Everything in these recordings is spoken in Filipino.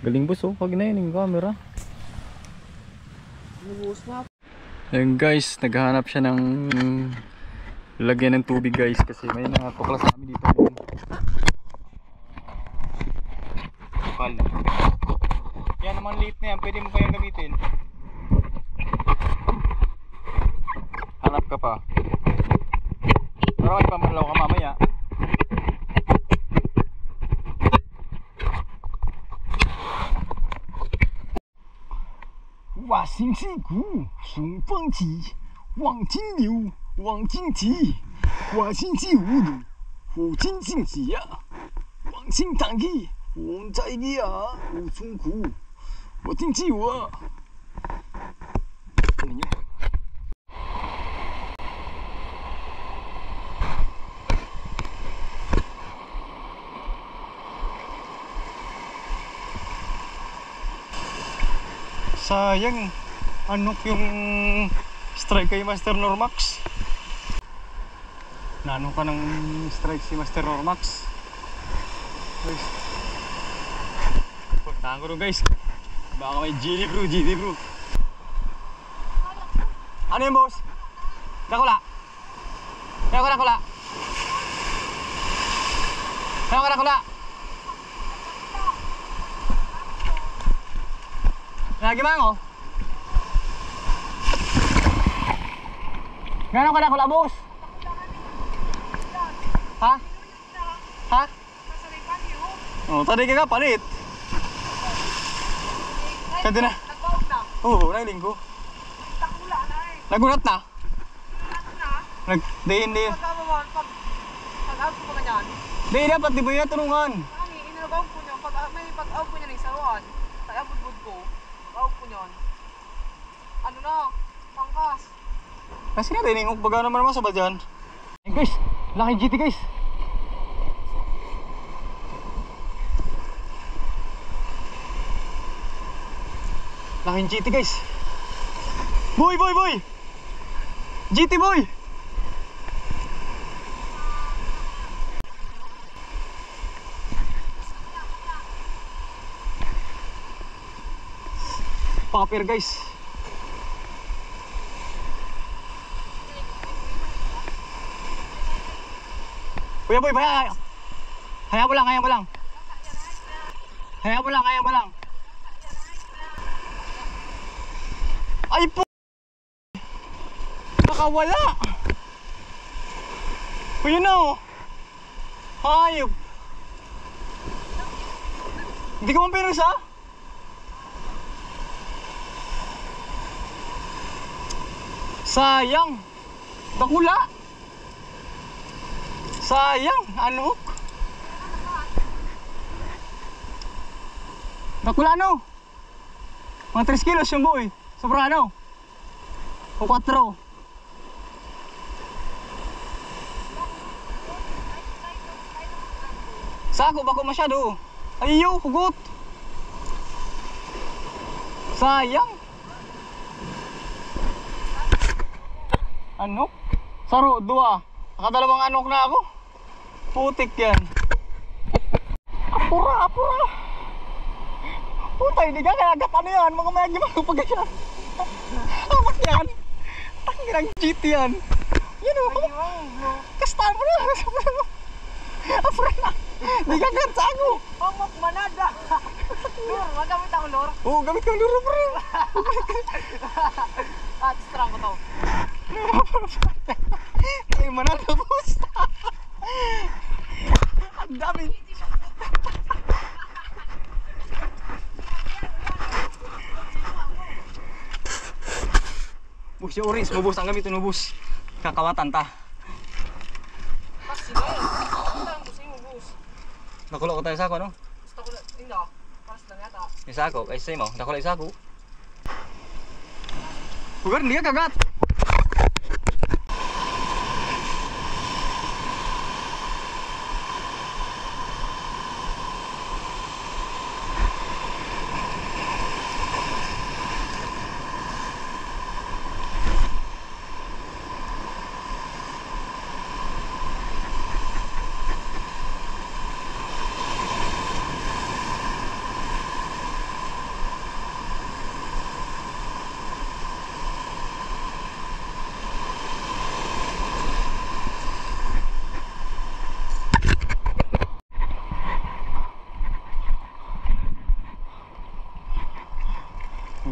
Galing boss oh, pag na yun yung camera. Ayun guys, naghahanap siya ng lagyan ng tubig guys kasi may natuklas namin dito ngayon. Kapal. Yan naman liit na yan, pwede mo pa yan gamitin. Hanap ka pa. Pero may pamalaw ka mamaya. Wa xing xi gu, song feng qi, wang jing liu, wang jing qi, wa xing xi wu lu, hu jing jing qi ya, wang xing tang qi, wang zai li ya, wu chung gu, wa jing qi wa. Sayang, anok yung strike kay Master Normax. Naano ka ng strike si Master Normax. Guys, puntahan ko rin guys. Baka may GD bro. Ano yun boss? Dakula. Lagi mango. Gano'n ka na boss? Ha? Oh, tadi ka palit. Kaya na. Oo, nailing ko. Nagunat na? Hindi. Pag-out ko pa ganyan? Hindi, dapat di ba yan tulungan? Inagaw ko niya. May pag-out ko niya ng isawan. Kaya budbud ko. Pag-out ko niyan. Ano na? Pangkas. Kasi narinig ko baga naman sa ba dyan? Guys, laking GT guys. Laking GT guys. Boy! GT boy! Paper guys. Kuya boy, hayaan mo lang. Ay po! Nakawala! Kuya na oh! Hayop! Hindi ka man pinasa? Sayang! Dakula! Sayang! Ano? Dakula no? Mga 3 kilos yung boy. Sobrano? O 4? Sako bako masyado. Ayaw, hugot. Sayang. Anok? Saro, 2. Nakadalawang anok na ako. Putik yan. Apura. Putay, hindi ka kaya ano yan. Mga mayagi pag yan. Amak yan. Tanginang GT yan. Yan o. Kastaan mo na. Apura na. Hindi ka kaya sa ako. Pangmak manada. Lur, magamit ako lur. Oo, gamit kang luro bro. Strong ko to. Ay, manada boss. Ang dami. Bus yung orange, mabus ang gamit, nubus. Kakawatan ta. Kasi na eh. Ang gusto mo bus. Nakulo ko tayo sa ako, no? Gusto ko na, hindi. Paras lang yata. Yung sa ako, kaysa mo, nakulo yung sa ako. Bukan, hindi ka kagat.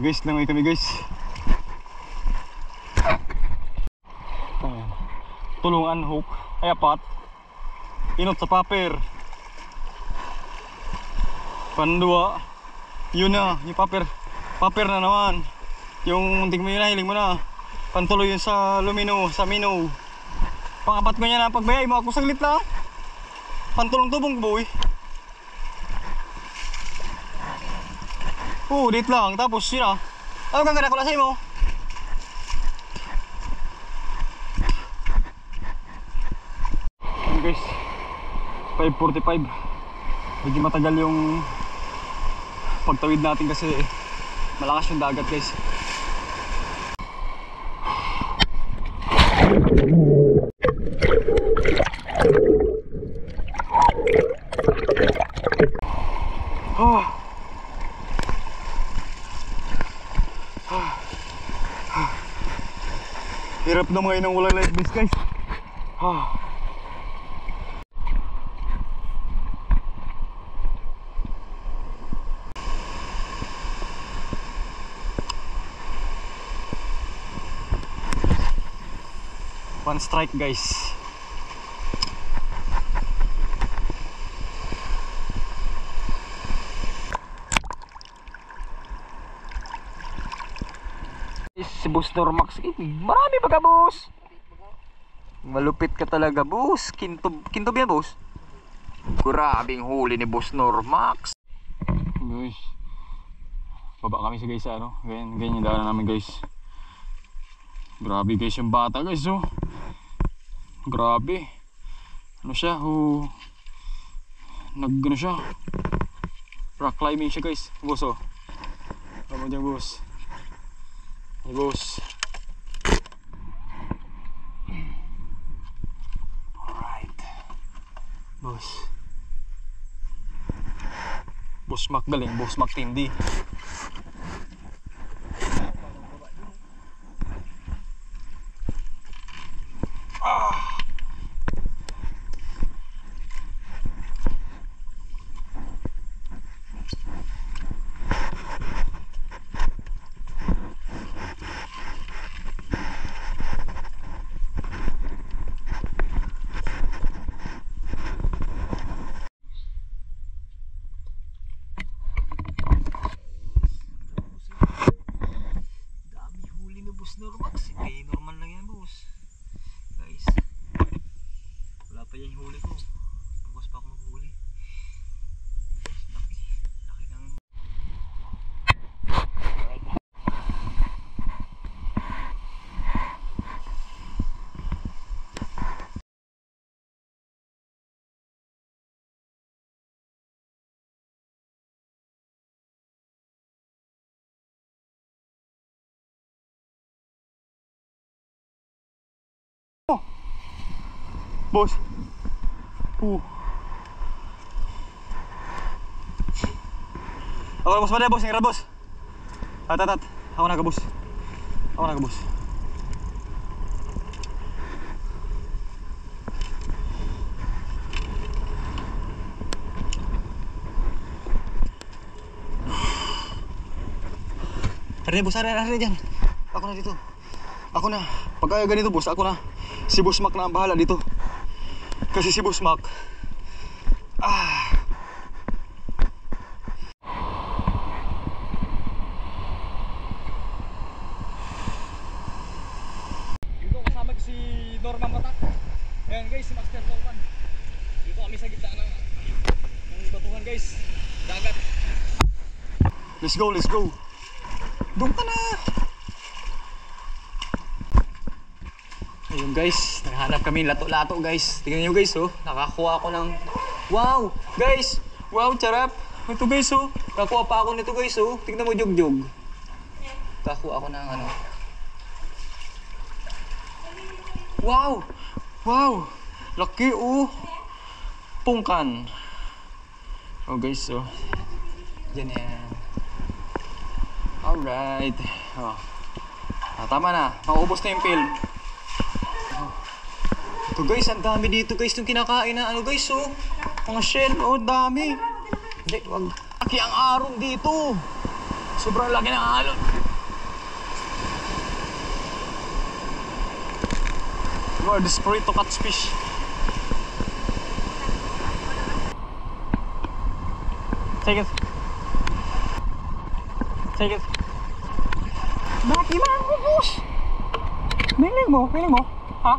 Guys, langoy kami guys. Tulungan hook ay apat. Inot sa paper. Pandua. Yun na, yung paper. Paper na naman. Yung muntik mo yun na, hiling mo na. Pantuloy yun sa lumino, sa mino. Pangapat ko niya na pagbayay mo ako saglit lang. Pantulong tubong boy. Dit lang, tapos yun na. Ano kang ganako na sa'yo mo? Guys, 5:45. Medyo matagal yung pagtawid natin kasi malakas yung dagat guys. Hirap na mga inang walang life vest guys. One strike guys. Si Boss Normax, marami baga boss. Malupit ka talaga boss. Kintob yan boss. Grabing huli ni Boss Normax. Guys, baba kami sa guys ano. Ganyan yung daanan namin guys. Grabe guys yung bata guys oh. Grabe. Ano siya ano siya, rock climbing siya guys. Boss oh. Tama dyan boss. Hey boss. Alright boss. Boss Mac galing. Boss Mac tindi. Boss Normax, normal lang yan boss. Guys, wala pa yan yung huli ko. Bukas pa ako maghuli. Laki ng boss. Ako na boss, pada boss, ngira boss. At. Ako na ka boss. Hari boss, hari dyan. Ako na dito. Ako na. Pag ganito boss, ako na. Si Boss Mac na ang bahala dito. Kasi si Boss Mac dito kasama si Norman Matak. Ayan guys, si Master Norman. Dito kami sa gitna ng batuhan guys. Dagat. Let's go. Doon ka na. Ayun guys, naghanap kami lato-lato guys. Tingnan nyo guys oh, nakakuha ako ng wow guys, wow charap. Ito guys oh, nakakuha pa ako nito guys oh. Tingnan mo jog. Nakakuha ako ng ano. Wow, laki oh. Pungkan. Oh guys oh, dyan yan. Alright oh. Tama na, maubos na yung film. Ito guys, ang dami dito guys itong kinakain na ano guys oh. Mga shell, oh dami. Hindi, wag. Laki ang arong dito. Sobrang laki ng alon. You are desperate to catch fish. Take it. Take it. Bakit iman mo, boss? Piling mo? Ha?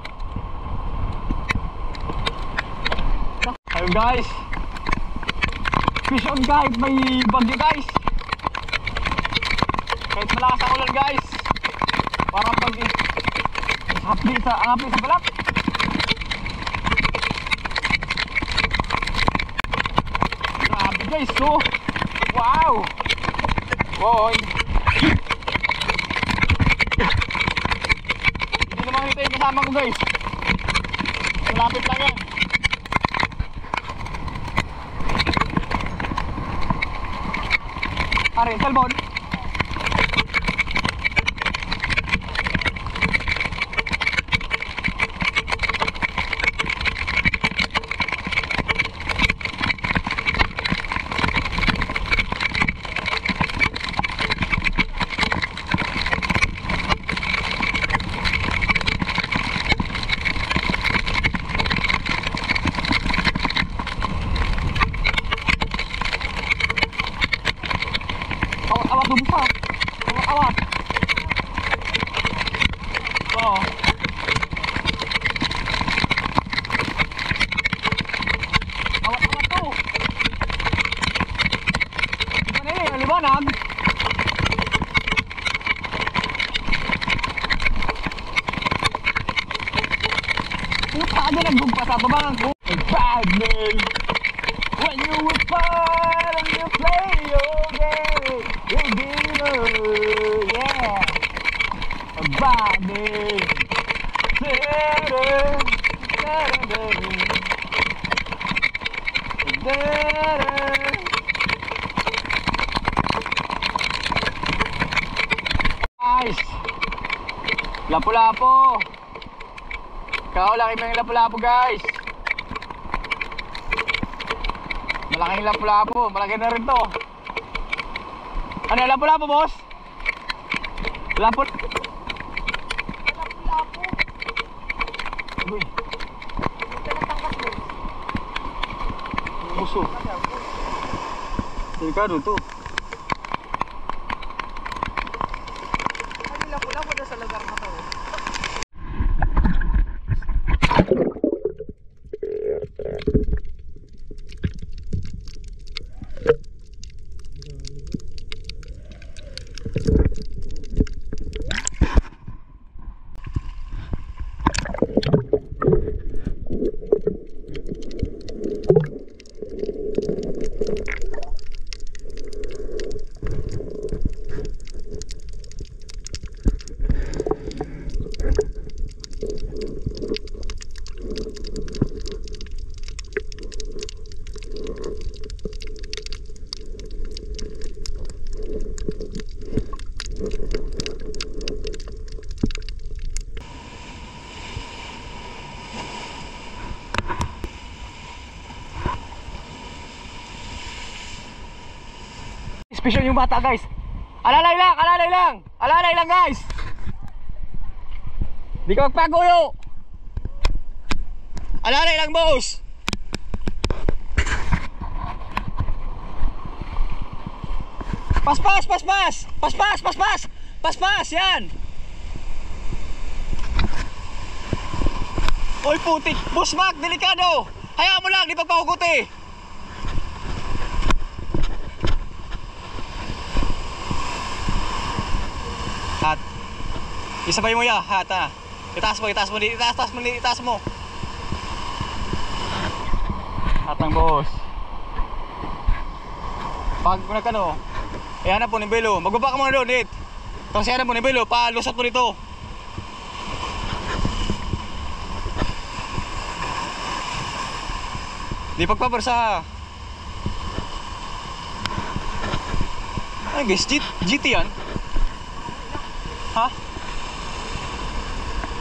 Ayun guys. Fish on kahit may bagyo guys. Kahit malakas ang ulan guys. Parang bagyo. Ang hapli sa balat. Grabe guys, so wow. Boy. Hindi naman ito yung kasama ko guys. Malapit lang yan. Are, talbon. Awat mo buka. Awat. Oh. Awat to. Ano yan? Liwanag. Puta ka dyan, nagbugpa sa babang ko. Bad man. When you were fun and you play your game, you did yeah. A body. Guys, lapu-lapu. Kau laki mo yung lapu-lapu guys. Malaking lapu-lapu, malaki na rin to. Ano yung lapu-lapu boss? Lapu-lapu. Uy. Ito natangkas mo. Muso. Delikado to. Ano lapu-lapu na sa lugar na to? Special yung bata guys. Alalay lang guys. Di ka magpaguyo. Alalay lang boss. Paspas yan. Oy putik, boss Mac, delikado. Hayaan mo lang, di pagpahuguti. Hat. Isabay mo ya, hat ha. Itaas mo. Hat ng boss. Pag nagkano, hanap po ni Belo. Magbaba ka muna doon, dit. Tapos hanap po ni Belo, palusot mo dito. Di pagpaparsa. Ay guys, GT yan. Ha?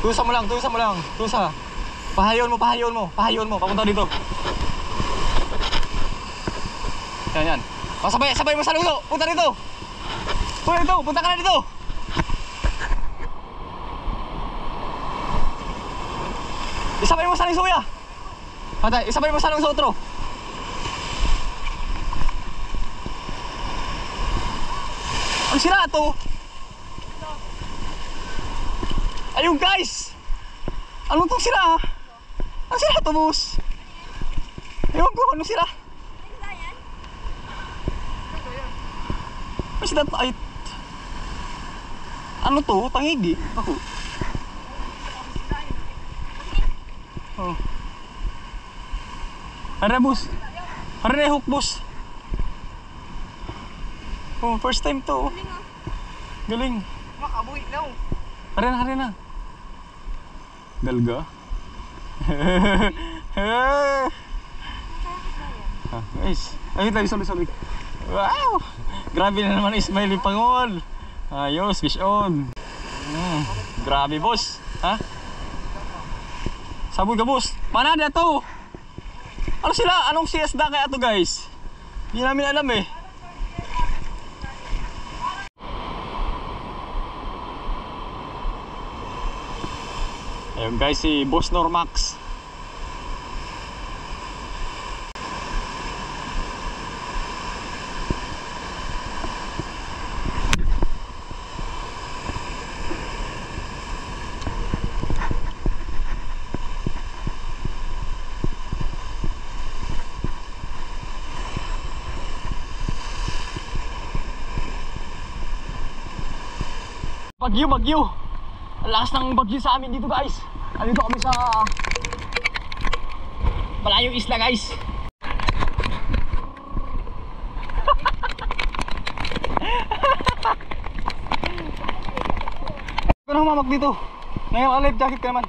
Tusa mo lang. Pahayon mo, papunta dito. Yan. Sabay mo sa lulo, punta dito. Hoy, ito, punta ka na dito. Isabay mo sa ng suya. Patay, isabay mo sa ng sa otro. Ang sira to. Ayun guys. Anong tong sira? Ang sira to, boss. Ewan ko, anong sira? What's that? Ay, ano to? Tangigi? Ako. Oh. Ara, boss. Ara na hook, boss. Oh, first time to. Galing. Makabuhi na. Ara na. Galga. Guys. Ayun tayo, sorry. Wow! Grabe na naman Ismail Pangol. Ayos, fish on. Grabe, boss. Ha? Sabog ka, boss. Mana na to? Ano sila? Anong siyasda kaya to, guys? Hindi namin alam eh. Ayun guys, si Boss Normax. Bagyo. Ang lakas ng bagyo sa amin dito, guys. Andito kami sa malayong isla, guys. Ito na humamag dito. Ngayon, life jacket ka naman.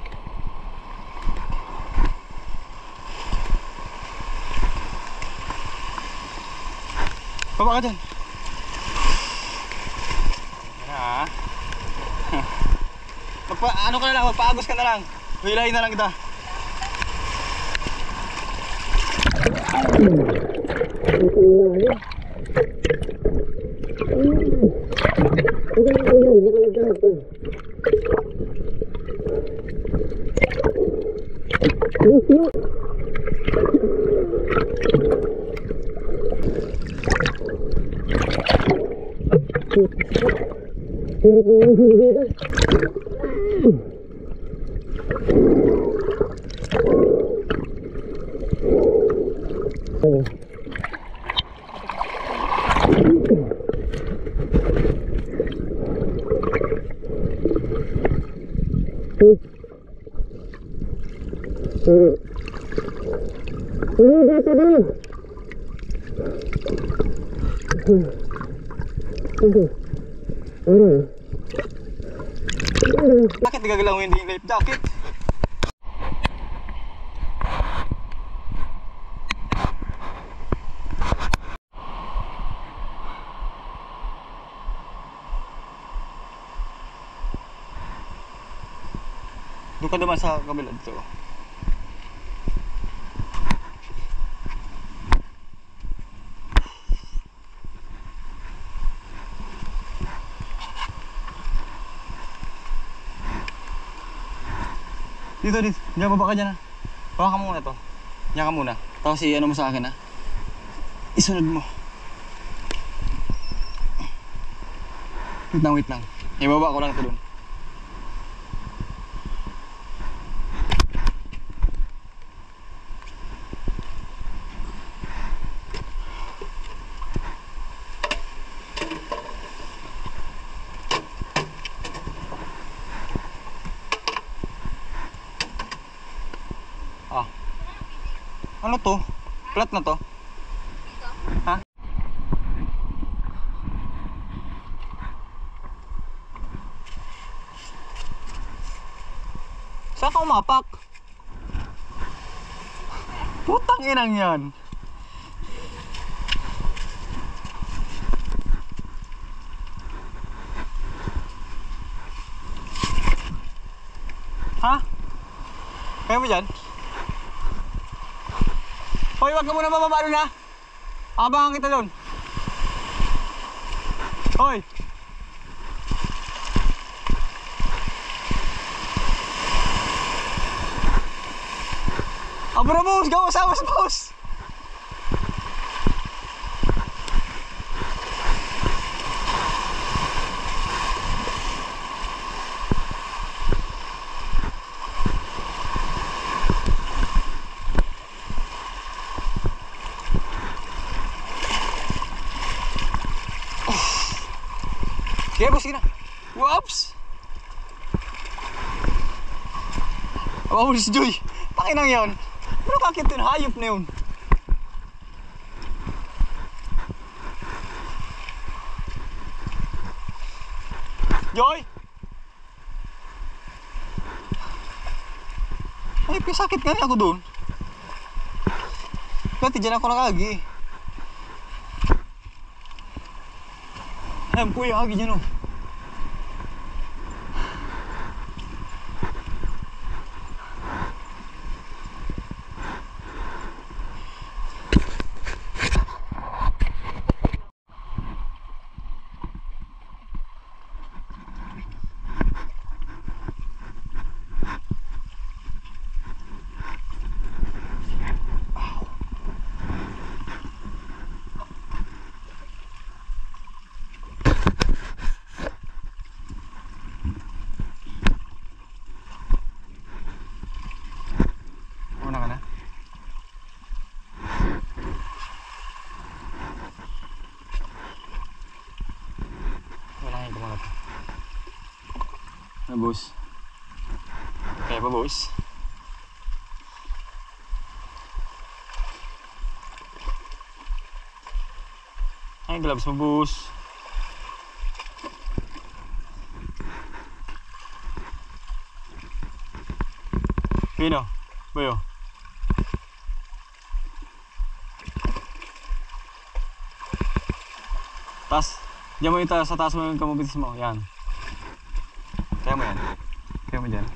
Baba ka dyan. Ano ka na lang, magpaagos ka na lang. Hilahin na lang kita. Bakit nagagalaw hindi yung life jacket? Doon ka naman sa kabila dito. Dito. Diyan, baba ka dyan ha. Baba ka muna to. Diyan ka muna. Tapos ano mo sa akin ha. Isunod mo. Wait lang. Ibaba ko lang ito dun. Ano to? Flat na to? Ha? Saan ka umapak? Putang inang yan. Ha? Kaya mo dyan? Hoy, wag ka muna bababa doon ha. Abangan kita doon. Hoy, Abra boss, gawas awas boss. Sige boss, sige na. Whoops! Awa mo si Joy. Pakinang yan. Pero kakit yun, hayop na yun. Joy! Ay, sakit nga ako doon. Pati dyan ako nakagi. Alam ko yung hagi dyan o. Na boss. Kaya pa boss. Ay, gloves mo boss. Pino, boyo. Tas, diyan mo yung sa taas mo yung kamubitis mo, yan. Kaya mo yan. Kaya mo dyan.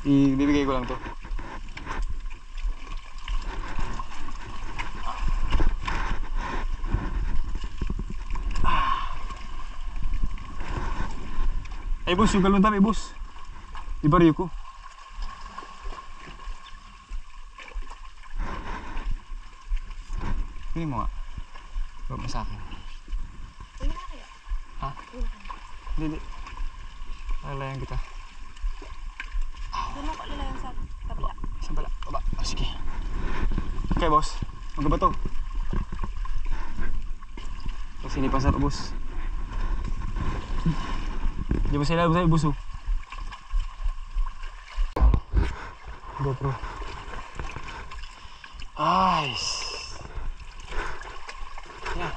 Ibibigay ko lang to. Ay boss, yung galon dami boss. Ibariyo ko. Hindi mo nga. Huwag mo sa akin. Ha? Hindi. Lalayan kita. Doon mo ko lalayan sa kabila. Saan pala? Baba. Oh, sige. Okay, boss. Magkaba to. Kasi hindi pa sa boss. Hindi mo sila sa'yo, boss. GoPro. Nice. Yeah.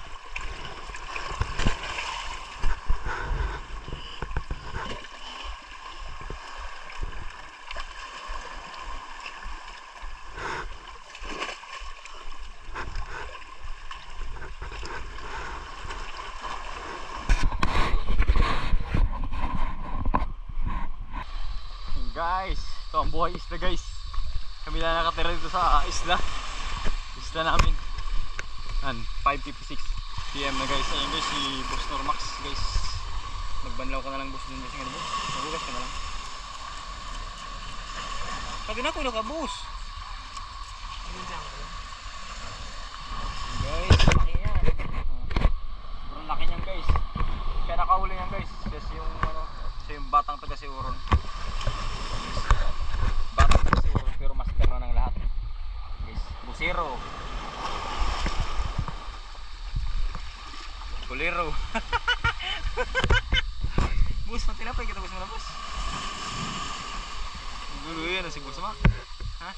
Guys, ito ang buhay isla guys. Kami na nakatira dito sa isla namin. 5:56 PM na guys. Ayun guys, si Boss Normax guys. Magbanlaw ka na lang boss dun kasi nga boss. Nagugas ka na lang. Pati na kulo ka boss. Guys, laki yan. Sobrang laki niyan guys. Kaya nakahuli yan guys. Kasi yung yung batang taga si Uron. Batang taga si Uron pero master na ng lahat. Guys, busero. Kulero. Bus, pati na pa kita bus mo na bus. Gulo yan si Boss Mac. Ha?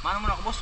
Mano mo na ako boss.